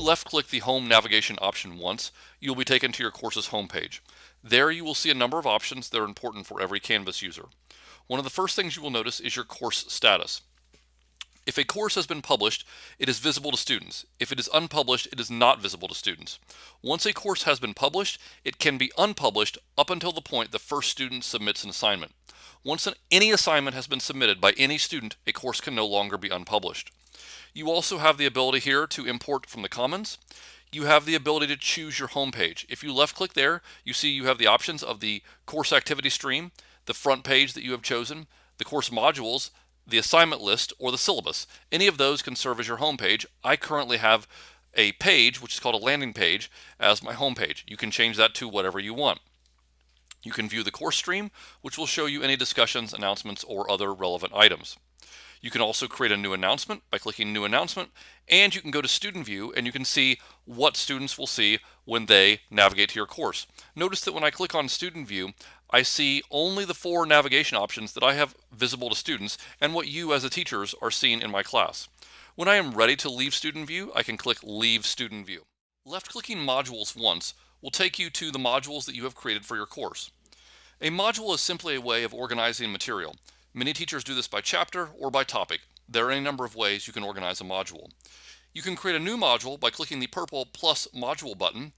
left-click the Home Navigation option once, you'll be taken to your course's homepage. There you will see a number of options that are important for every Canvas user. One of the first things you will notice is your course status. If a course has been published, it is visible to students. If it is unpublished, it is not visible to students. Once a course has been published, it can be unpublished up until the point the first student submits an assignment. Once any assignment has been submitted by any student, a course can no longer be unpublished. You also have the ability here to import from the Commons. You have the ability to choose your home page. If you left click there, you see you have the options of the course activity stream, the front page that you have chosen, the course modules, the assignment list, or the syllabus. Any of those can serve as your home page. I currently have a page, which is called a landing page, as my home page. You can change that to whatever you want. You can view the course stream, which will show you any discussions, announcements, or other relevant items. You can also create a new announcement by clicking New Announcement, and you can go to Student View and you can see what students will see when they navigate to your course. Notice that when I click on Student View, I see only the 4 navigation options that I have visible to students and what you as the teachers are seeing in my class. When I am ready to leave Student View, I can click Leave Student View. Left-clicking Modules once will take you to the modules that you have created for your course. A module is simply a way of organizing material. Many teachers do this by chapter or by topic. There are any number of ways you can organize a module. You can create a new module by clicking the purple plus module button,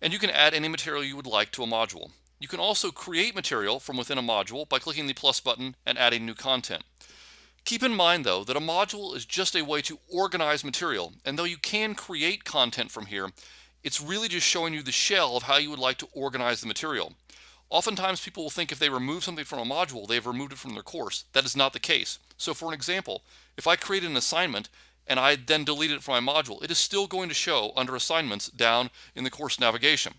and you can add any material you would like to a module. You can also create material from within a module by clicking the plus button and adding new content. Keep in mind though that a module is just a way to organize material, and though you can create content from here, it's really just showing you the shell of how you would like to organize the material. Oftentimes people will think if they remove something from a module, they've removed it from their course. That is not the case. So for an example, if I created an assignment and I then deleted it from my module, it is still going to show under assignments down in the course navigation.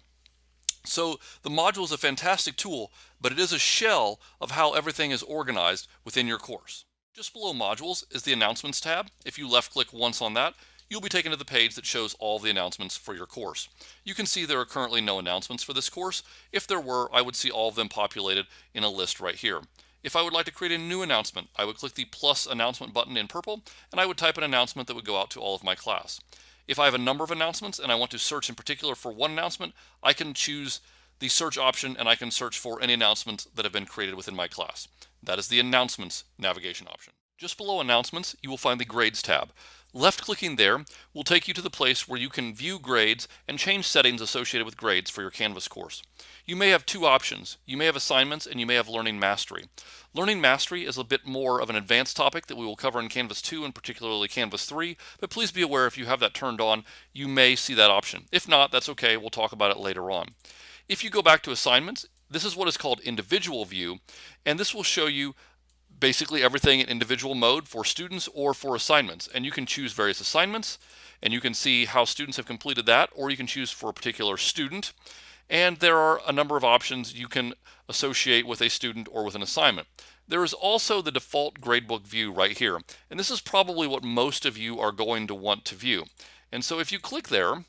So the module is a fantastic tool, but it is a shell of how everything is organized within your course. Just below modules is the announcements tab. If you left click once on that, you'll be taken to the page that shows all the announcements for your course. You can see there are currently no announcements for this course. If there were, I would see all of them populated in a list right here. If I would like to create a new announcement, I would click the plus announcement button in purple, and I would type an announcement that would go out to all of my class. If I have a number of announcements and I want to search in particular for one announcement, I can choose the search option and I can search for any announcements that have been created within my class. That is the announcements navigation option. Just below announcements, you will find the grades tab. Left-clicking there will take you to the place where you can view grades and change settings associated with grades for your Canvas course. You may have 2 options. You may have assignments and you may have Learning Mastery. Learning Mastery is a bit more of an advanced topic that we will cover in Canvas 2 and particularly Canvas 3, but please be aware if you have that turned on, you may see that option. If not, that's okay, we'll talk about it later on. If you go back to assignments, this is what is called Individual View, and this will show you basically everything in individual mode for students or for assignments, and you can choose various assignments and you can see how students have completed that, or you can choose for a particular student, and there are a number of options you can associate with a student or with an assignment. There is also the default gradebook view right here, and this is probably what most of you are going to want to view. And so if you click there,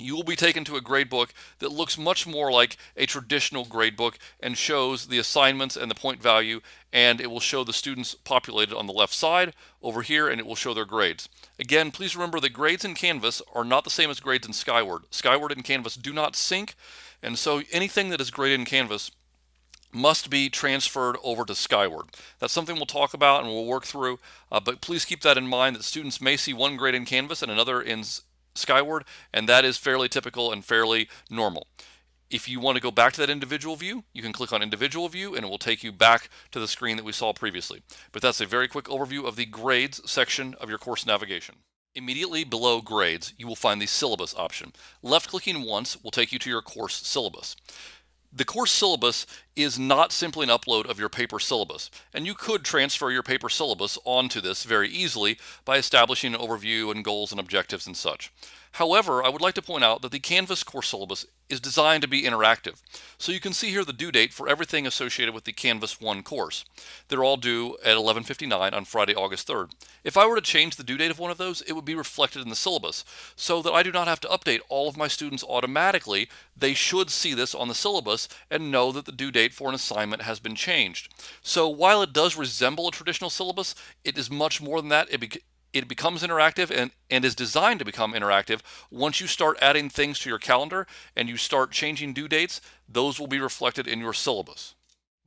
you will be taken to a gradebook that looks much more like a traditional gradebook and shows the assignments and the point value, and it will show the students populated on the left side over here, and it will show their grades. Again, please remember that grades in Canvas are not the same as grades in Skyward. Skyward and Canvas do not sync, and so anything that is graded in Canvas must be transferred over to Skyward. That's something we'll talk about and we'll work through, but please keep that in mind that students may see one grade in Canvas and another in Skyward, and that is fairly typical and fairly normal. If you want to go back to that individual view, you can click on individual view and it will take you back to the screen that we saw previously. But that's a very quick overview of the grades section of your course navigation. Immediately below grades, you will find the syllabus option. Left-clicking once will take you to your course syllabus. The course syllabus is not simply an upload of your paper syllabus, and you could transfer your paper syllabus onto this very easily by establishing an overview and goals and objectives and such. However, I would like to point out that the Canvas course syllabus is designed to be interactive. So you can see here the due date for everything associated with the Canvas 1 course. They're all due at 11:59 on Friday, August 3rd. If I were to change the due date of one of those, it would be reflected in the syllabus, so that I do not have to update all of my students automatically. They should see this on the syllabus and know that the due date for an assignment has been changed. So while it does resemble a traditional syllabus, it is much more than that. It becomes interactive and is designed to become interactive once you start adding things to your calendar and you start changing due dates. Those will be reflected in your syllabus.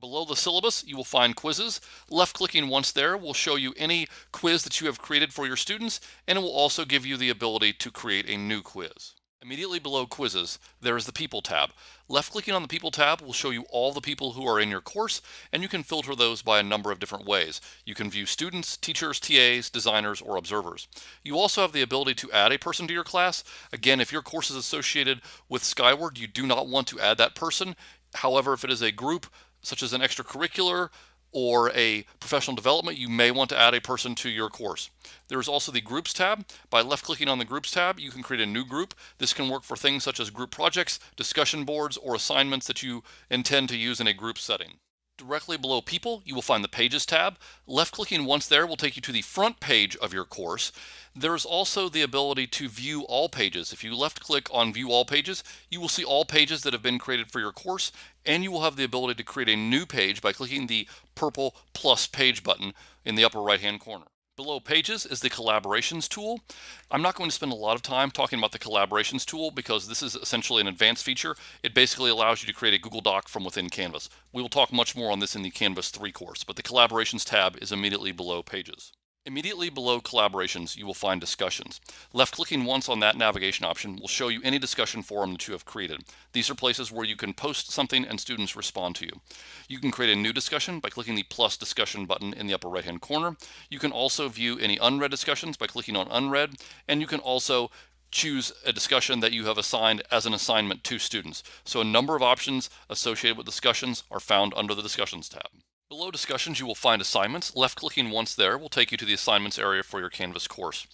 Below the syllabus, you will find quizzes. Left-clicking once there will show you any quiz that you have created for your students, and it will also give you the ability to create a new quiz. Immediately below quizzes, there is the People tab. Left-clicking on the People tab will show you all the people who are in your course, and you can filter those by a number of different ways. You can view students, teachers, TAs, designers, or observers. You also have the ability to add a person to your class. Again, if your course is associated with Skyward, you do not want to add that person. However, if it is a group, such as an extracurricular or a professional development, you may want to add a person to your course. There is also the Groups tab. By left-clicking on the Groups tab, you can create a new group. This can work for things such as group projects, discussion boards, or assignments that you intend to use in a group setting. Directly below People, you will find the Pages tab. Left-clicking once there will take you to the front page of your course. There's also the ability to view all pages. If you left-click on View All Pages, you will see all pages that have been created for your course, and you will have the ability to create a new page by clicking the purple plus page button in the upper right-hand corner. Below Pages is the Collaborations tool. I'm not going to spend a lot of time talking about the Collaborations tool because this is essentially an advanced feature. It basically allows you to create a Google Doc from within Canvas. We will talk much more on this in the Canvas 3 course, but the Collaborations tab is immediately below Pages. Immediately below Collaborations, you will find Discussions. Left-clicking once on that navigation option will show you any discussion forum that you have created. These are places where you can post something and students respond to you. You can create a new discussion by clicking the plus discussion button in the upper right-hand corner. You can also view any unread discussions by clicking on Unread, and you can also choose a discussion that you have assigned as an assignment to students. So a number of options associated with discussions are found under the Discussions tab. Below Discussions, you will find Assignments. Left-clicking once there will take you to the Assignments area for your Canvas course.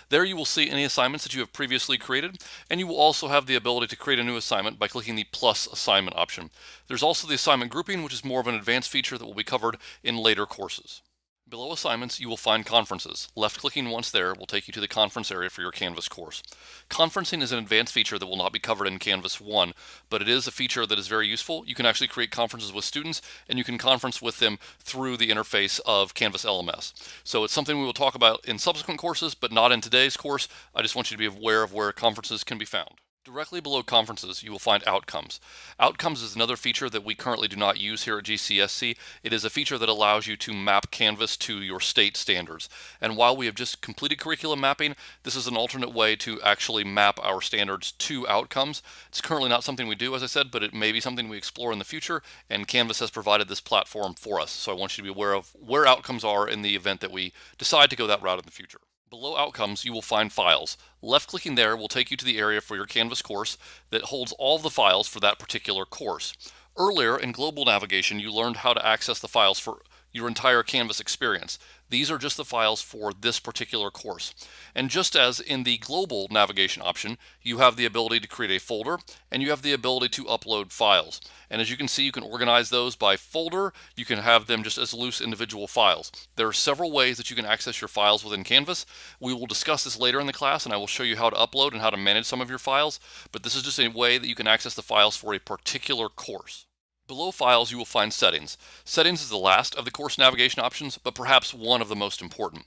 There you will see any assignments that you have previously created, and you will also have the ability to create a new assignment by clicking the plus assignment option. There's also the assignment grouping, which is more of an advanced feature that will be covered in later courses. Below Assignments, you will find Conferences. Left-clicking once there will take you to the Conference area for your Canvas course. Conferencing is an advanced feature that will not be covered in Canvas 1, but it is a feature that is very useful. You can actually create conferences with students, and you can conference with them through the interface of Canvas LMS. So it's something we will talk about in subsequent courses, but not in today's course. I just want you to be aware of where conferences can be found. Directly below Conferences, you will find Outcomes. Outcomes is another feature that we currently do not use here at GCSC. It is a feature that allows you to map Canvas to your state standards. And while we have just completed curriculum mapping, this is an alternate way to actually map our standards to outcomes. It's currently not something we do, as I said, but it may be something we explore in the future, and Canvas has provided this platform for us. So I want you to be aware of where outcomes are in the event that we decide to go that route in the future. Below Outcomes, you will find Files. Left-clicking there will take you to the area for your Canvas course that holds all of the files for that particular course. Earlier in Global Navigation, you learned how to access the files for your entire Canvas experience. These are just the files for this particular course. And just as in the Global Navigation option, you have the ability to create a folder, and you have the ability to upload files. And as you can see, you can organize those by folder. You can have them just as loose individual files. There are several ways that you can access your files within Canvas. We will discuss this later in the class, and I will show you how to upload and how to manage some of your files, but this is just a way that you can access the files for a particular course. Below Files, you will find Settings. Settings is the last of the course navigation options, but perhaps one of the most important.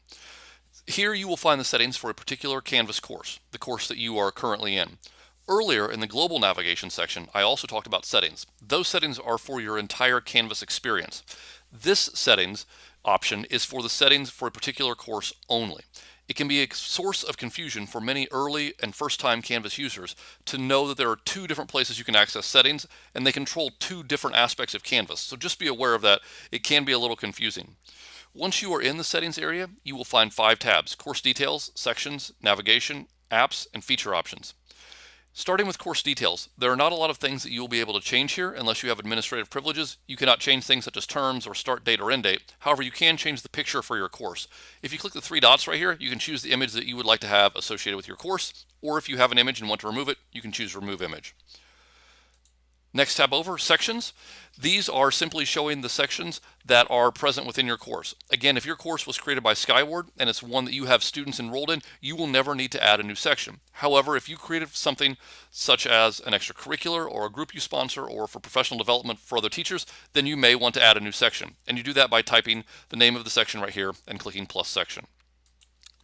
Here you will find the settings for a particular Canvas course, the course that you are currently in. Earlier in the Global Navigation section, I also talked about settings. Those settings are for your entire Canvas experience. This settings option is for the settings for a particular course only. It can be a source of confusion for many early and first-time Canvas users to know that there are two different places you can access settings, and they control two different aspects of Canvas. So just be aware of that. It can be a little confusing. Once you are in the settings area, you will find 5 tabs: Course Details, Sections, Navigation, Apps, and Feature Options. Starting with course details, there are not a lot of things that you will be able to change here unless you have administrative privileges. You cannot change things such as terms or start date or end date. However, you can change the picture for your course. If you click the 3 dots right here, you can choose the image that you would like to have associated with your course, or if you have an image and want to remove it, you can choose Remove Image. Next tab over, Sections. These are simply showing the sections that are present within your course. Again, if your course was created by Skyward and it's one that you have students enrolled in, you will never need to add a new section. However, if you created something such as an extracurricular or a group you sponsor or for professional development for other teachers, then you may want to add a new section. And you do that by typing the name of the section right here and clicking plus section.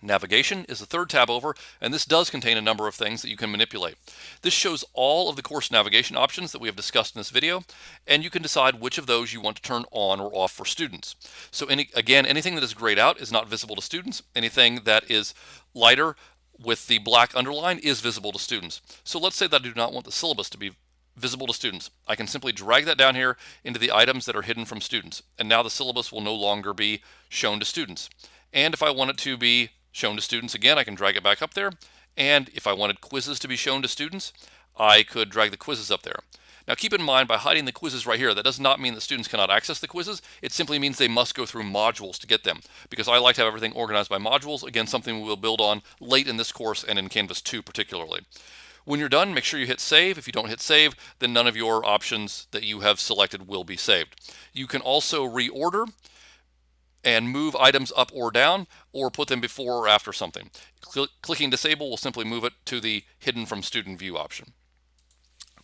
Navigation is the third tab over, and this does contain a number of things that you can manipulate. This shows all of the course navigation options that we have discussed in this video, and you can decide which of those you want to turn on or off for students. So again, anything that is grayed out is not visible to students. Anything that is lighter with the black underline is visible to students. So let's say that I do not want the syllabus to be visible to students. I can simply drag that down here into the items that are hidden from students, and now the syllabus will no longer be shown to students. And if I want it to be shown to students again, I can drag it back up there. And if I wanted quizzes to be shown to students, I could drag the quizzes up there. Now keep in mind, by hiding the quizzes right here, that does not mean that students cannot access the quizzes. It simply means they must go through modules to get them, because I like to have everything organized by modules. Again, something we will build on late in this course and in Canvas 2 particularly. When you're done, make sure you hit save. If you don't hit save, then none of your options that you have selected will be saved. You can also reorder and move items up or down, or put them before or after something. Clicking disable will simply move it to the hidden from student view option.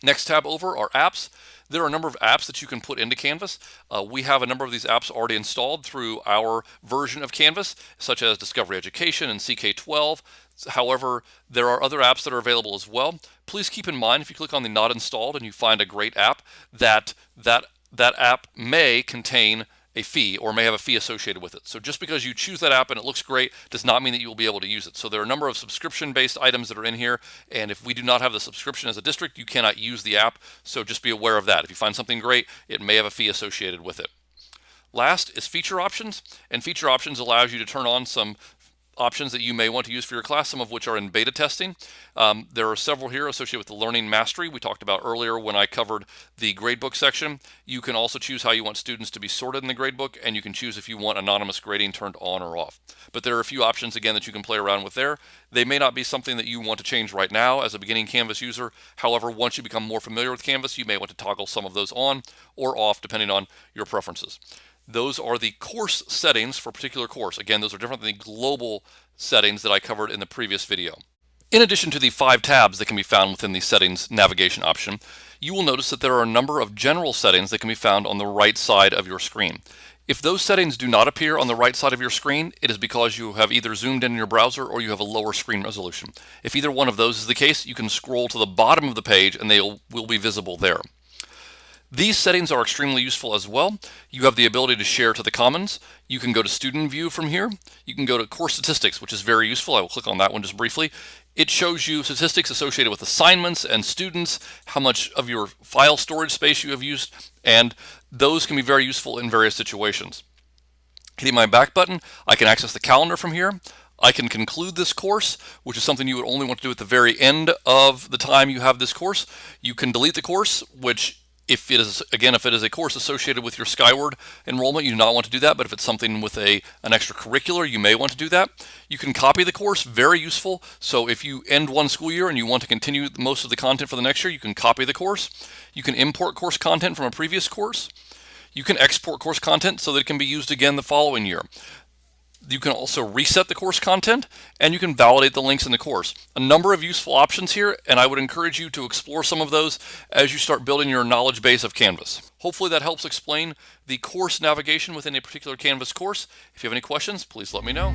Next tab over are apps. There are a number of apps that you can put into Canvas. We have a number of these apps already installed through our version of Canvas, such as Discovery Education and CK12. However, there are other apps that are available as well. Please keep in mind, if you click on the not installed and you find a great app, that app may contain a fee or may have a fee associated with it. So just because you choose that app and it looks great does not mean that you will be able to use it. So there are a number of subscription-based items that are in here, and if we do not have the subscription as a district, you cannot use the app. So just be aware of that. If you find something great, it may have a fee associated with it. Last is feature options, and feature options allows you to turn on some options that you may want to use for your class, some of which are in beta testing. There are several here associated with the learning mastery we talked about earlier when I covered the gradebook section. You can also choose how you want students to be sorted in the gradebook, and you can choose if you want anonymous grading turned on or off. But there are a few options again that you can play around with there. They may not be something that you want to change right now as a beginning Canvas user. However, once you become more familiar with Canvas, you may want to toggle some of those on or off depending on your preferences. Those are the course settings for a particular course. Again, those are different than the global settings that I covered in the previous video. In addition to the 5 tabs that can be found within the settings navigation option, you will notice that there are a number of general settings that can be found on the right side of your screen. If those settings do not appear on the right side of your screen, it is because you have either zoomed in your browser or you have a lower screen resolution. If either one of those is the case, you can scroll to the bottom of the page and they will be visible there. These settings are extremely useful as well. You have the ability to share to the Commons. You can go to Student View from here. You can go to Course Statistics, which is very useful. I will click on that one just briefly. It shows you statistics associated with assignments and students, how much of your file storage space you have used, and those can be very useful in various situations. Hitting my back button, I can access the calendar from here. I can conclude this course, which is something you would only want to do at the very end of the time you have this course. You can delete the course, which if it is a course associated with your Skyward enrollment, you do not want to do that, but if it's something with an extracurricular, you may want to do that. You can copy the course, very useful. So if you end one school year and you want to continue most of the content for the next year, you can copy the course. You can import course content from a previous course. You can export course content so that it can be used again the following year. You can also reset the course content, and you can validate the links in the course. A number of useful options here, and I would encourage you to explore some of those as you start building your knowledge base of Canvas. Hopefully that helps explain the course navigation within a particular Canvas course. If you have any questions, please let me know.